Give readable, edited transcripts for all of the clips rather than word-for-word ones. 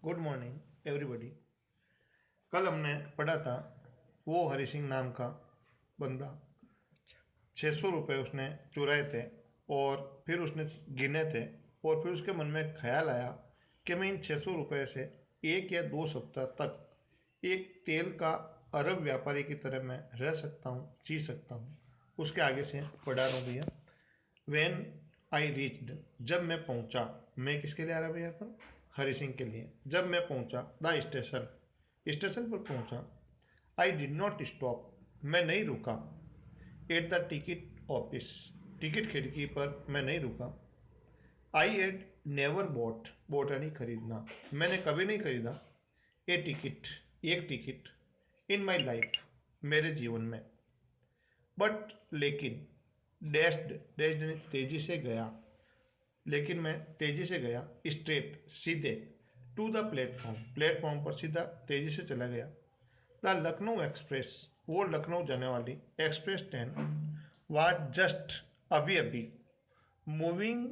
Good morning everybody. कल हमने पढ़ा था वो हरि सिंह नाम का बंदा 600 रुपये उसने चुराए थे और फिर उसने गिने थे और फिर उसके मन में ख्याल आया कि मैं इन 600 रुपये से 1 या 2 सप्ताह तक एक तेल का अरब व्यापारी की तरह मैं रह सकता हूँ, जी सकता हूँ। उसके आगे से पढ़ा रहा हूँ भैया। वेन आई रीच्ड, जब मैं पहुंचा, मैं किसके लिए आ रहा है भैया पर? हरि सिंह के लिए। जब मैं पहुंचा द स्टेशन, स्टेशन पर पहुंचा। आई डिड नॉट स्टॉप, मैं नहीं रुका। At the ticket office, ticket खिड़की पर मैं नहीं रुका। I had never bought, bought यानी खरीदना, मैंने कभी नहीं खरीदा। ए टिकट, एक टिकट। इन माई लाइफ, मेरे जीवन में। बट लेकिन, डैश्ड, डैश्ड तेजी से गया, लेकिन मैं तेजी से गया, स्ट्रेट सीधे, टू द प्लेटफॉर्म, प्लेटफॉर्म पर सीधा तेजी से चला गया। द लखनऊ एक्सप्रेस, वो लखनऊ जाने वाली एक्सप्रेस ट्रेन, वाज जस्ट, अभी अभी, मूविंग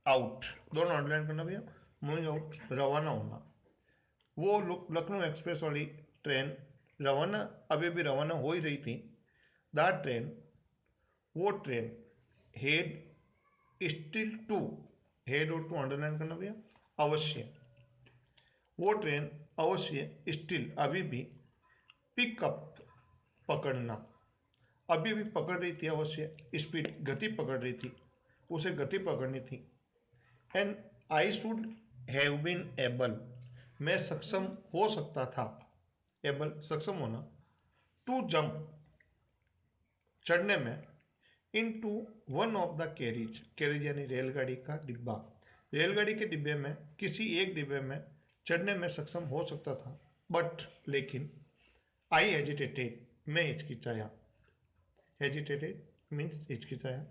आउट, दोनों अंडरलाइन करना भैया, मूविंग आउट रवाना होना। वो लखनऊ एक्सप्रेस वाली ट्रेन रवाना, अभी अभी रवाना हो ही रही थी। द ट्रेन, वो train, had still to, had और टू अंडरलाइन करना भैया, अवश्य, वो ट्रेन अवश्य, स्टिल अभी भी, पिकअप पकड़ना, अभी भी पकड़ रही थी, अवश्य, स्पीड गति पकड़ रही थी, उसे गति पकड़नी थी। And I should have been able, मैं सक्षम हो सकता था, एबल सक्षम होना, टू जंप, चढ़ने में, into one of the carriage, carriage यानी रेलगाड़ी का डिब्बा, रेलगाड़ी के डिब्बे में, किसी एक डिब्बे में चढ़ने में सक्षम हो सकता था। बट लेकिन, आई हेजिटेटेड, मैं हिचकिचाया, हेजिटेटेड मीन्स हिचकिचाया,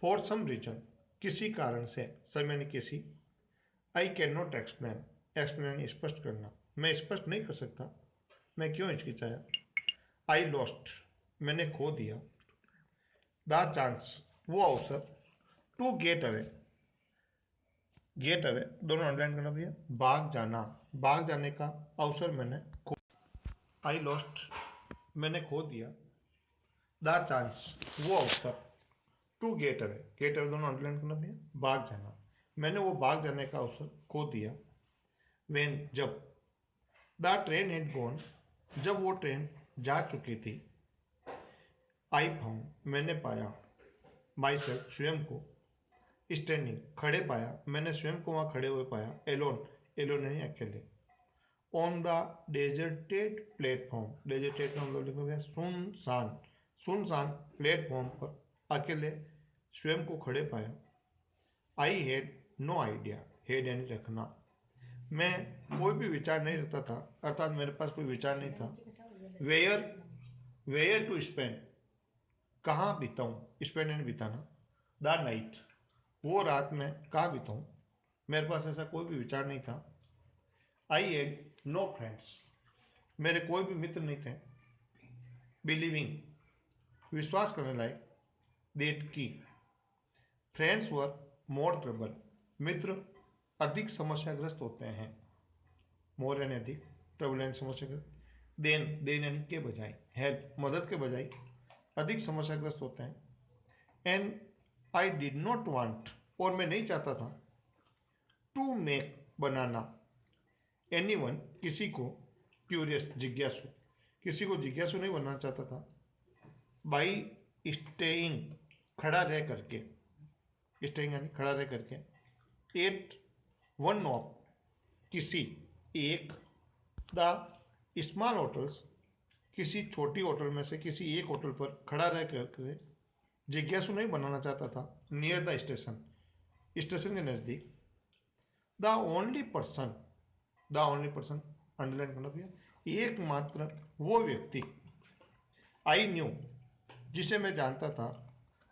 फॉर सम रीजन, किसी कारण से, सम यानी किसी, I can not explain, explain स्पष्ट करना, मैं स्पष्ट नहीं कर सकता मैं क्यों हिचकिचाया। आई लॉस्ट, मैंने खो दिया। द चांस, वो अवसर, to get away, get away दोनों अंडरलाइन करना भैया, भाग जाना, भाग जाने का अवसर मैंने खो, आई लॉस्ट, मैंने खो दिया। द चांस, वो अवसर, to get away, get away दोनों अंडरलाइन करना भैया, भाग जाना, मैंने वो भाग जाने का अवसर खो दिया। वेन, जब, द ट्रेन हैड गॉन, जब वो ट्रेन जा चुकी थी। आई फाउंड, मैंने पाया, माई सेल्फ, स्वयं को, स्टैंडिंग, खड़े पाया, मैंने स्वयं को वहां खड़े हुए पाया, एलोन, एलोन नहीं अकेले, on the deserted platform, deserted का मतलब लिखा गया सुनसान, सुनसान प्लेटफॉर्म पर अकेले स्वयं को खड़े पाया। I had no idea, had यानी रखना, मैं कोई भी विचार नहीं रखता था, अर्थात मेरे पास कोई विचार नहीं था। वेयर, वेयर टू स्पेंड, कहाँ बिताऊं, स्पेंड यानी बिताना। द नाइट, वो रात में कहाँ बिताऊं, मेरे पास ऐसा कोई भी विचार नहीं था। आई हैड नो फ्रेंड्स, मेरे कोई भी मित्र नहीं थे। बिलीविंग, विश्वास करने लायक, डेट की, फ्रेंड्स वर मोर ट्रबल, मित्र अधिक समस्याग्रस्त होते हैं, मोर यानी अधिक, ट्रबल यानी समस्याग्रस्त, देन, देन यानी के बजाय, हेल्प मदद के बजाय अधिक समस्याग्रस्त होते हैं। And I did not want, और मैं नहीं चाहता था, टू मेक, बनाना, एनीवन, किसी को, क्यूरियस, जिज्ञासु, किसी को जिज्ञासु नहीं बनना चाहता था। बाई स्टेइंग, खड़ा रह करके, स्टेइंग यानी खड़ा रह करके, एट वन ऑफ, किसी एक, द स्मॉल होटल्स, किसी छोटी होटल में से किसी एक होटल पर खड़ा रह करके जिज्ञासु नहीं बनाना चाहता था। नियर द स्टेशन, स्टेशन के नज़दीक। The only person, the only person underline करना भैया, एकमात्र वो व्यक्ति, आई न्यू, जिसे मैं जानता था,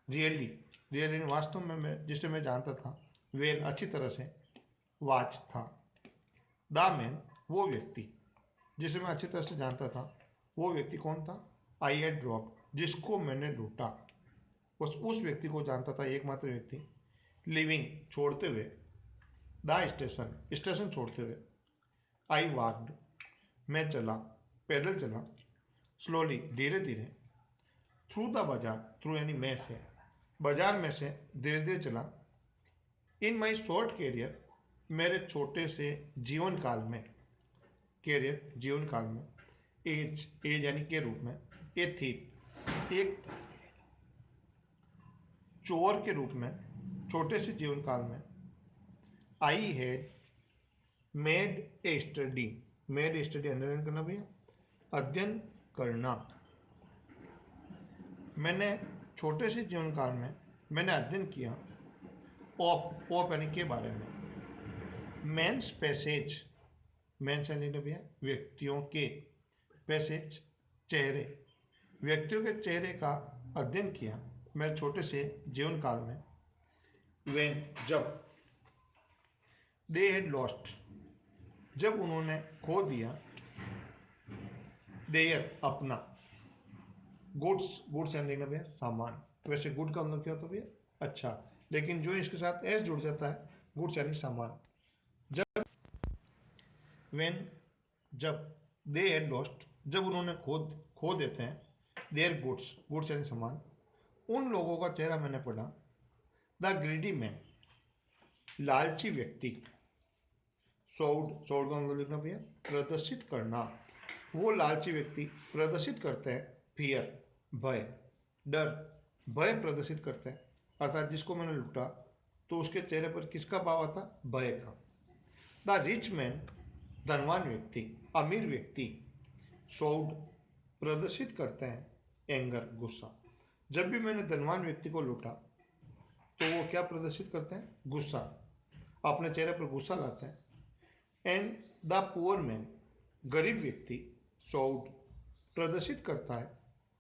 रियली, रियली वास्तव में, मैं जिसे मैं जानता था, वेल अच्छी तरह से, वाच था। द मैन, वो व्यक्ति, जिसे मैं अच्छी तरह से जानता था, वो व्यक्ति कौन था? आई हैड ड्रॉप, जिसको मैंने लूटा, बस उस व्यक्ति को जानता था, एकमात्र व्यक्ति। लिविंग, छोड़ते हुए, द स्टेशन, स्टेशन छोड़ते हुए। आई वॉक्ड, मैं चला, पैदल चला, स्लोली, धीरे धीरे, थ्रू द बाजार, थ्रू यानी में से, बाजार में से धीरे धीरे चला, इन माई शॉर्ट कैरियर, मेरे छोटे से जीवन काल में, कैरियर जीवन काल में, एज एज यानी के रूप में, ए थी एक चोर के रूप में, छोटे से जीवन काल में, I had made a study, made a study underline करना भैया, अध्ययन करना, मैंने छोटे से जीवन काल में मैंने अध्ययन किया, ऑफ यानी के बारे में, मेंस पैसेज, मेंस यानी भैया व्यक्तियों के, पैसेज चेहरे, व्यक्तियों के चेहरे का अध्ययन किया मैं छोटे से जीवन काल में, वेन जब, दे हैड लॉस्ट, जब उन्होंने खो दिया, देयर अपना, गुड्स, गुड्स यानी भैया सामान, वैसे गुड का मतलब क्या होता है भैया अच्छा, लेकिन जो इसके साथ एस जुड़ जाता है, गुड्स यानी सामान, जब, वेन जब, दे हैड लॉस्ट, जब उन्होंने खो देते हैं, देयर गुड्स, गुड्स यानी सामान, उन लोगों का चेहरा मैंने पढ़ा, द ग्रीडी मैन, लालची व्यक्ति, शोड, शोड का मतलब लिखना भैया प्रदर्शित करना, वो लालची व्यक्ति प्रदर्शित करते हैं, फियर भय, डर, भय प्रदर्शित करते हैं, अर्थात जिसको मैंने लूटा तो उसके चेहरे पर किसका भाव आता, भय का। द रिच मैन, धनवान व्यक्ति, अमीर व्यक्ति, शोड प्रदर्शित करते हैं, एंगर गुस्सा, जब भी मैंने धनवान व्यक्ति को लूटा तो वो क्या प्रदर्शित करते हैं, गुस्सा, अपने चेहरे पर गुस्सा लाते हैं, एंड द पुअर मैन, गरीब व्यक्ति, शोड प्रदर्शित करता है,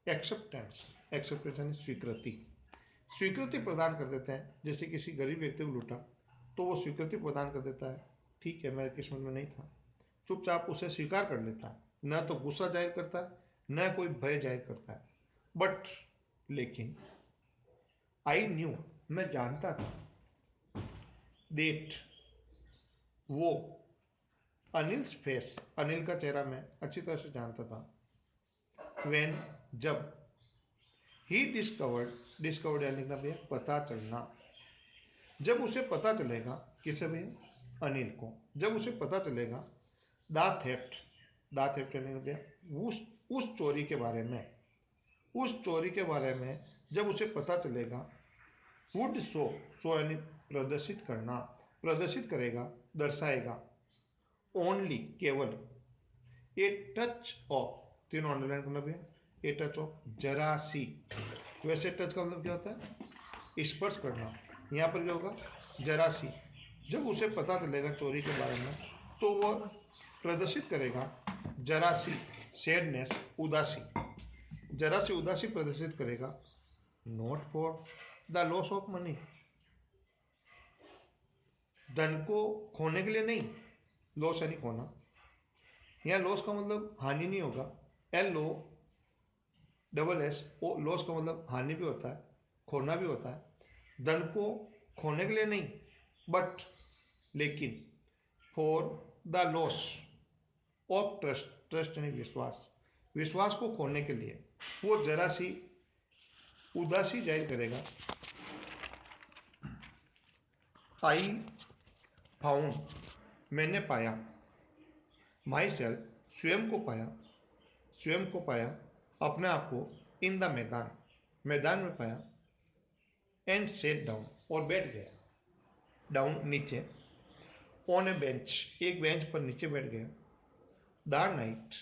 एक्सेप्टेंस, एक्सेप्टेंस यानी स्वीकृति, स्वीकृति प्रदान कर देते हैं, जैसे किसी गरीब व्यक्ति को लूटा तो वो स्वीकृति प्रदान कर देता है, ठीक है मेरे किस्मत में नहीं था, चुपचाप उसे स्वीकार कर लेता है, न तो गुस्सा जाहिर करता है न कोई भय जाहिर करता है, बट लेकिन, आई न्यू, मैं जानता था, देट, वो, अनिल्स फेस, अनिल का चेहरा मैं अच्छी तरह से जानता था, वेन जब, ही डिस्कवर्ड, डिस्कवर्ड यानी लिखना भैया पता चलना, जब उसे पता चलेगा, किसे भैया अनिल को, जब उसे पता चलेगा, द थेफ्ट, द थेफ्ट यानी भैया उस चोरी के बारे में, उस चोरी के बारे में जब उसे पता चलेगा, वुड शो, शो यानी प्रदर्शित करना, प्रदर्शित करेगा, दर्शाएगा, ओनली केवल, ए टच ऑफ, तीनों अंडरलाइन करना भैया, ए टच ऑफ, जरा सी, वैसे टच का मतलब क्या होता है, स्पर्श करना, यहाँ पर क्या होगा, जरा सी, जब उसे पता चलेगा चोरी के बारे में तो वह प्रदर्शित करेगा, जरा सी सैडनेस, उदासी, जरा सी उदासी प्रदर्शित करेगा, not for the loss of money, धन को खोने के लिए नहीं, लॉस यानी खोना, यहाँ लॉस का मतलब हानि नहीं होगा, LO डबल S, ओ लॉस का मतलब हानि भी होता है, खोना भी होता है, धन को खोने के लिए नहीं, बट लेकिन, for the loss of trust, trust यानी विश्वास, विश्वास को खोने के लिए वो जरा सी उदासी जाहिर करेगा, आई फाउंड, मैंने पाया, माई सेल्फ, स्वयं को पाया, स्वयं को पाया, अपने आप को, इन द मैदान, मैदान में पाया, एंड सेट डाउन, और बैठ गया, डाउन नीचे, ऑन ए बेंच, एक बेंच पर नीचे बैठ गया, द नाइट,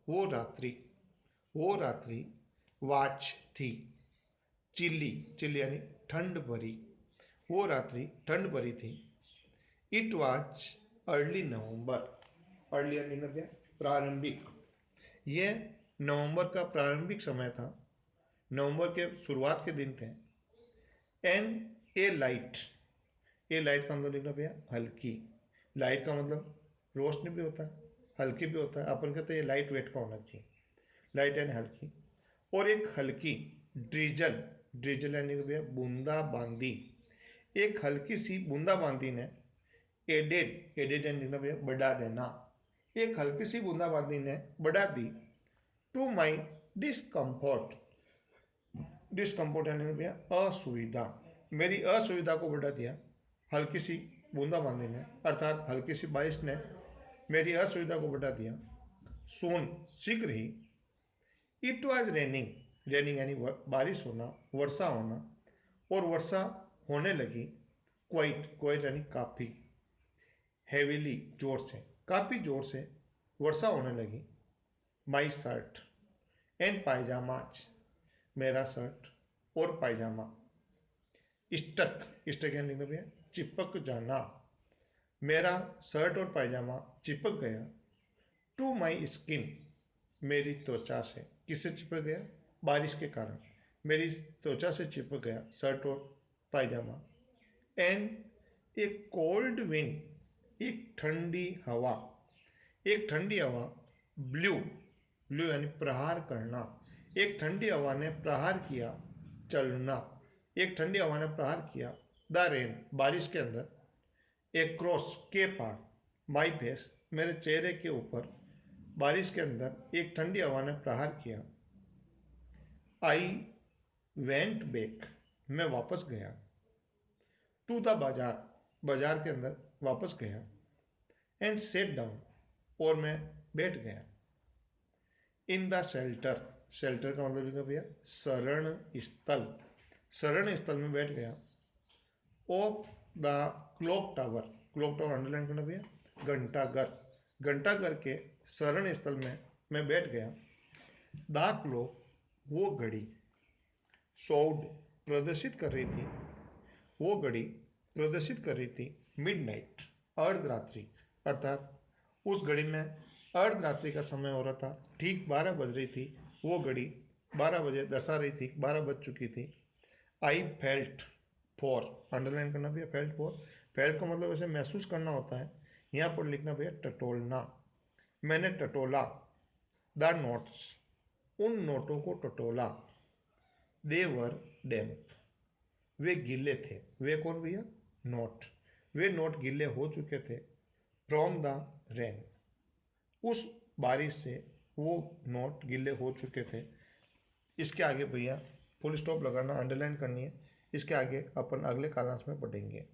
वो रात्रि, वो रात्रि, वाच थी, चिल्ली, चिल्ली यानी ठंड भरी, वो रात्रि ठंड भरी थी, it was early November, early यानी प्रारंभिक, यह नवंबर का प्रारंभिक समय था, नवंबर के शुरुआत के दिन थे, and A light, A light का मतलब लिखना भैया हल्की, लाइट का मतलब रोशनी भी होता है, हल्की भी होता है, अपन कहते हैं ये लाइट वेट का होना चाहिए, लाइट यानी हल्की, और एक हल्की ड्रिजल, ड्रिजल यानी भैया बूंदाबांदी, एक हल्की सी बूंदाबांदी ने, एडेड, एडेड यानी भैया बढ़ा देना, एक हल्की सी बूंदाबांदी ने बढ़ा दी टू माई डिस्कम्फर्ट। डिस्कम्फर्ट यानी भैया असुविधा, मेरी असुविधा को बढ़ा दिया हल्की सी बूंदाबांदी ने, अर्थात हल्की सी बारिश ने मेरी असुविधा को बढ़ा दिया। सून शीघ्र ही, इट वॉज रेनिंग, रेनिंग यानी बारिश होना, वर्षा होना, और वर्षा होने लगी क्वाइट, क्वाइट यानी काफ़ी, हेवीली जोर से, काफ़ी जोर से वर्षा होने लगी। माई शर्ट एंड पायजामाज, मेरा शर्ट और पायजामा, स्टक, स्टक यानी भैया चिपक जाना, मेरा शर्ट और पायजामा चिपक गया टू माई स्किन, मेरी त्वचा से। किससे चिपक गया? बारिश के कारण मेरी त्वचा से चिपक गया शर्ट और पायजामा। एंड एक कोल्ड विंड, एक ठंडी हवा, एक ठंडी हवा ब्लू, ब्लू यानी प्रहार करना, एक ठंडी हवा ने प्रहार किया, चलना, एक ठंडी हवा ने प्रहार किया द रेन, बारिश के अंदर, एक क्रॉस के पार, माई फेस, मेरे चेहरे के ऊपर बारिश के अंदर एक ठंडी हवा ने प्रहार किया। आई वेंट बैक, मैं वापस गया टू द बाजार, बाजार के अंदर वापस गया। एंड सेट डाउन, और मैं बैठ गया। इन द शेल्टर, शेल्टर का मतलब है भैया शरण स्थल, शरण स्थल में बैठ गया। Of the clock tower, clock tower underline करना भैया घंटाघर, घंटाघर के शरण स्थल में मैं बैठ गया। द क्लॉक, वो घड़ी, शोड, प्रदर्शित कर रही थी, वो घड़ी प्रदर्शित कर रही थी मिडनाइट, अर्धरात्रि, अर्थात उस घड़ी में अर्धरात्रि का समय हो रहा था, ठीक 12 बज रही थी, वो घड़ी 12 बजे दर्शा रही थी, 12 बज चुकी थी। आई फेल्ट फॉर, अंडरलाइन करना भैया फेल्ट फॉर, फेल्ट का मतलब ऐसे महसूस करना होता है, यहाँ पर लिखना भैया टटोलना, मैंने टटोला। द नोट्स, उन नोटों को टटोला। दे वर डैम्प, वे गीले थे, वे कौन भैया? नोट, वे नोट गीले हो चुके थे फ्रॉम द रेन, उस बारिश से वो नोट गीले हो चुके थे। इसके आगे भैया फुल स्टॉप लगाना, अंडरलाइन करनी है, इसके आगे अपन अगले कालांश में पढ़ेंगे।